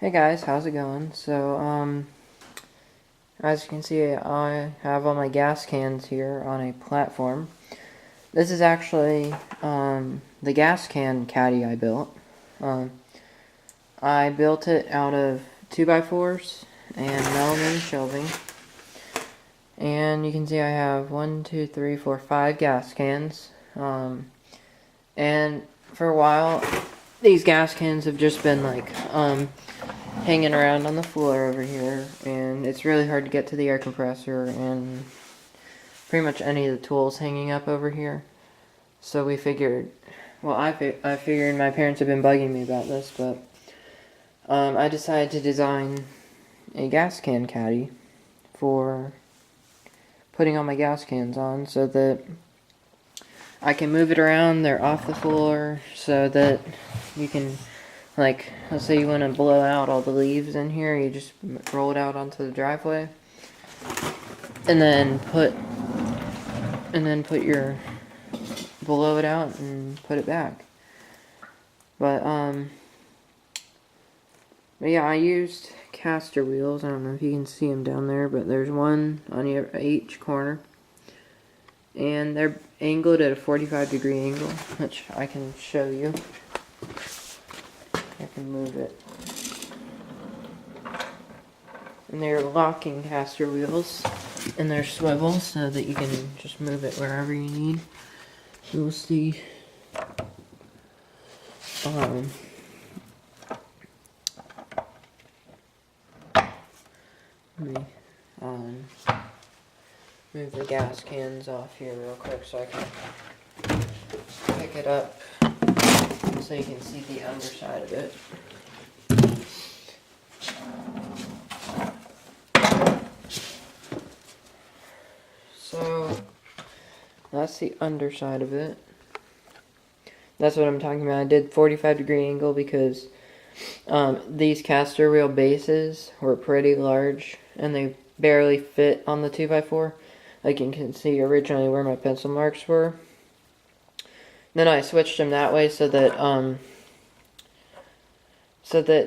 Hey guys, how's it going? As you can see, I have all my gas cans here on a platform. This is actually, the gas can caddy I built. Um, I built it out of 2x4s and melamine shelving. And you can see I have 5 gas cans. And for a while, these gas cans have just been hanging around on the floor over here, and it's really hard to get to the air compressor and pretty much any of the tools hanging up over here. So we figured, well, I figured my parents have been bugging me about this, but I decided to design a gas can caddy for putting all my gas cans on so that I can move it around. They're off the floor so that you can, like, let's say you want to blow out all the leaves in here, you just roll it out onto the driveway, and then put your, blow it out and put it back. But yeah, I used caster wheels. I don't know if you can see them down there, but there's one on each corner, and they're angled at a 45-degree angle, which I can show you. I can move it. And they're locking caster wheels, and they're swivel so that you can just move it wherever you need. You'll see. Let me move the gas cans off here real quick so I can pick it up so you can see the underside of it. So that's the underside of it. That's what I'm talking about. I did 45-degree angle because these caster wheel bases were pretty large and they barely fit on the 2x4. Like you can see originally where my pencil marks were. Then I switched them that way so that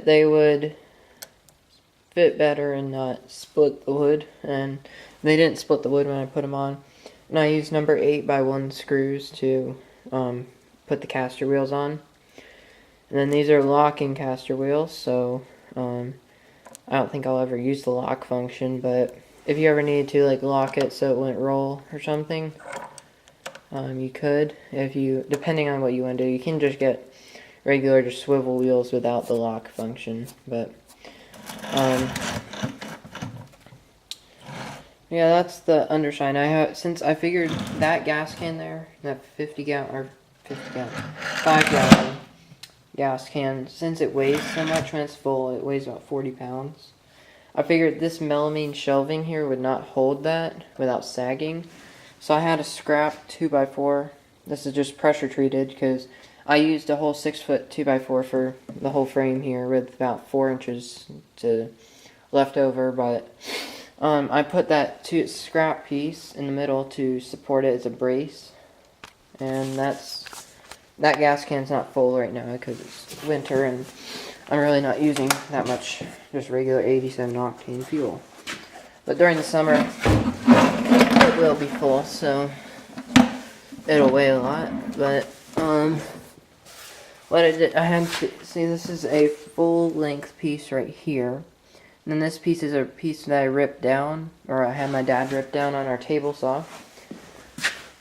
they would fit better and not split the wood. And they didn't split the wood when I put them on. And I used number 8x1 screws to put the caster wheels on. And then these are locking caster wheels, so I don't think I'll ever use the lock function, but if you ever needed to like lock it so it wouldn't roll or something, you could. Depending on what you want to do, you can just get regular just swivel wheels without the lock function. But yeah, that's the underside. Since I figured that gas can there, that 5 gallon gas can, since it weighs so much when it's full, it weighs about 40 pounds. I figured this melamine shelving here would not hold that without sagging. So I had a scrap 2x4. This is just pressure treated because I used a whole 6-foot 2x4 for the whole frame here with about 4 inches to left over. But I put that scrap piece in the middle to support it as a brace. And that gas can's not full right now because it's winter and I'm really not using that much just regular 87 octane fuel. But during the summer, it will be full, so it'll weigh a lot. But what I did, I had to see, this is a full length piece right here. And then this piece is a piece that I ripped down, or I had my dad rip down on our table saw.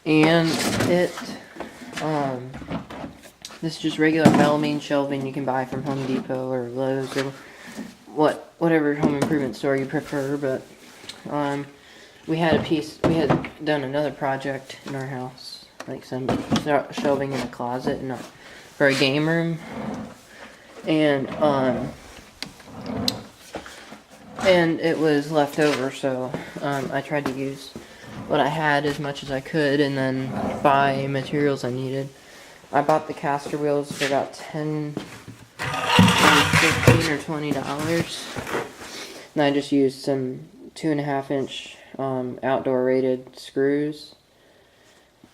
And this is just regular melamine shelving you can buy from Home Depot or Lowe's or whatever home improvement store you prefer. But we had done another project in our house, like some shelving in a closet and for a game room, and it was left over, so I tried to use what I had as much as I could and then buy materials I needed. I bought the caster wheels for about $15 or $20. And I just used some 2.5-inch outdoor rated screws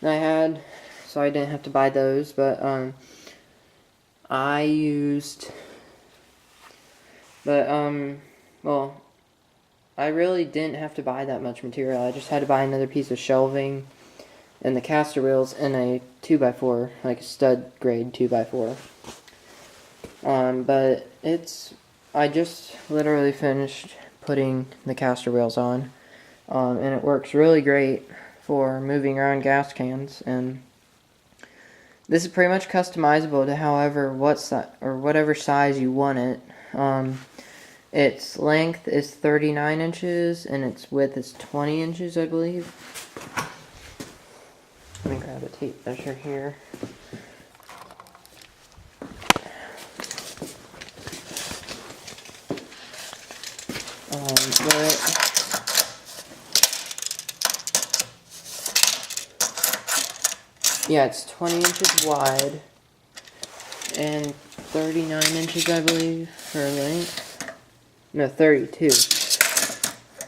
that I had, so I didn't have to buy those. But I used But, well, I really didn't have to buy that much material. I just had to buy another piece of shelving and the caster wheels and a 2x4, like a stud grade 2x4. But I just literally finished putting the caster wheels on, and it works really great for moving around gas cans. And this is pretty much customizable to whatever size you want it. Its length is 39 inches and its width is 20 inches, I believe. Let me grab a tape measure here. Yeah, it's 20 inches wide and 39 inches, I believe, for length. No, 32.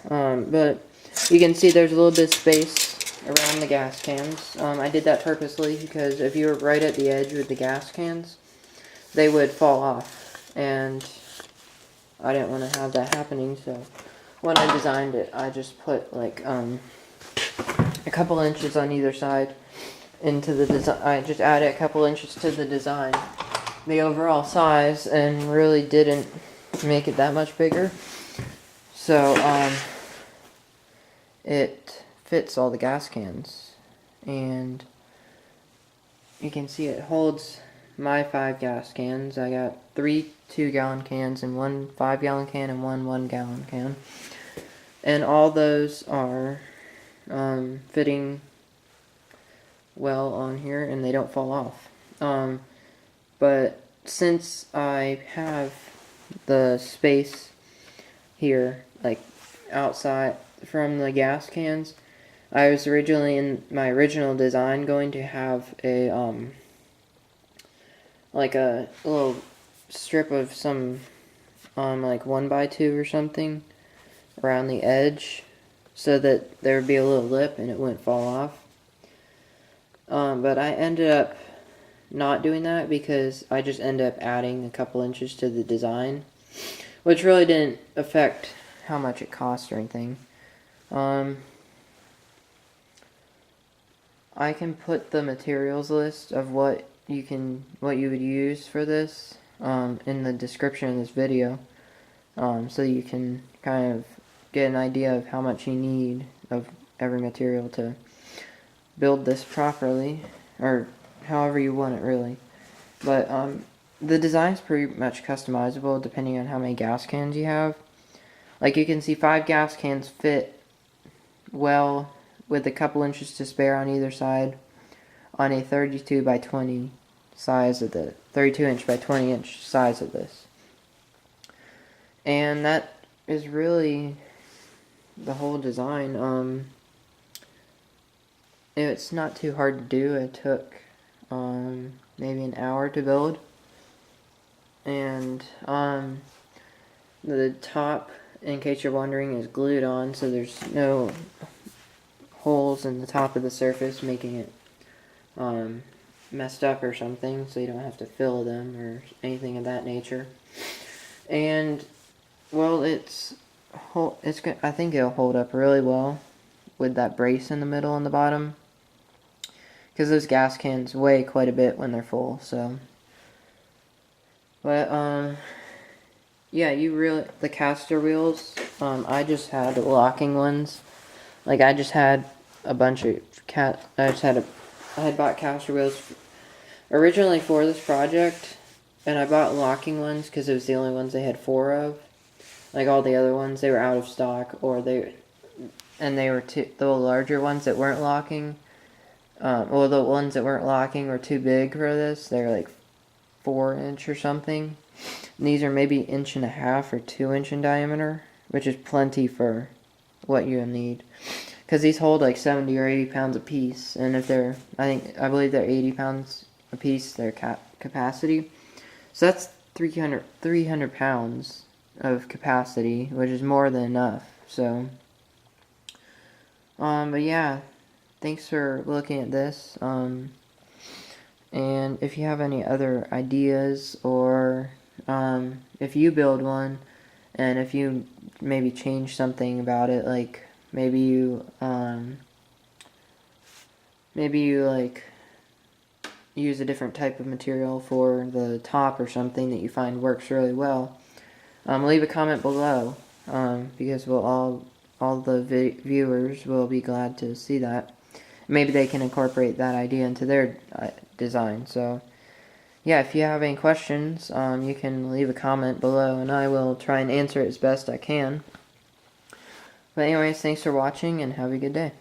But you can see there's a little bit of space around the gas cans. I did that purposely because if you were right at the edge with the gas cans, they would fall off. And I didn't want to have that happening, so when I designed it, I just put like a couple inches on either side into the design. I just added a couple inches to the design, the overall size, and really didn't make it that much bigger. So it fits all the gas cans, and you can see it holds my 5 gas cans. I got 3 2-gallon cans and 1 5-gallon can and 1 1-gallon can, and all those are fitting well on here, and they don't fall off. But since I have the space here, like outside from the gas cans, I was originally in my original design going to have a like a little strip of some like 1x2 or something around the edge so that there would be a little lip and it wouldn't fall off. But I ended up not doing that because I just ended up adding a couple inches to the design, which really didn't affect how much it cost or anything. I can put the materials list of what you would use for this in the description of this video, so you can kind of get an idea of how much you need of every material to build this properly, or however you want it really. But the design's pretty much customizable depending on how many gas cans you have. Like you can see 5 gas cans fit well with a couple inches to spare on either side on a 32 by 20 size of the 32 inch by 20 inch size of this. And that is really the whole design. It's not too hard to do. It took maybe an hour to build, and the top, in case you're wondering, is glued on, so there's no holes in the top of the surface making it messed up or something, so you don't have to fill them or anything of that nature. And well, I think it'll hold up really well with that brace in the middle and the bottom, because those gas cans weigh quite a bit when they're full. So, but yeah, the caster wheels. I just had locking ones. Like I just had a bunch of I had bought caster wheels originally for this project, and I bought locking ones because it was the only ones they had 4 of. Like all the other ones, they were out of stock, or they were the larger ones that weren't locking. Well, the ones that weren't locking were too big for this. They're like 4-inch or something. And these are maybe 1.5 or 2-inch in diameter, which is plenty for what you need. Because these hold like 70 or 80 pounds a piece, and if I believe they're 80 pounds a piece, their capacity. So that's 300 pounds of capacity, which is more than enough. So, but yeah, thanks for looking at this. And if you have any other ideas, or if you build one, And if you maybe change something about it, like maybe you like use a different type of material for the top or something that you find works really well, leave a comment below, because all the viewers will be glad to see that. Maybe they can incorporate that idea into their design. So yeah, if you have any questions, you can leave a comment below and I will try and answer it as best I can. But anyways, thanks for watching and have a good day.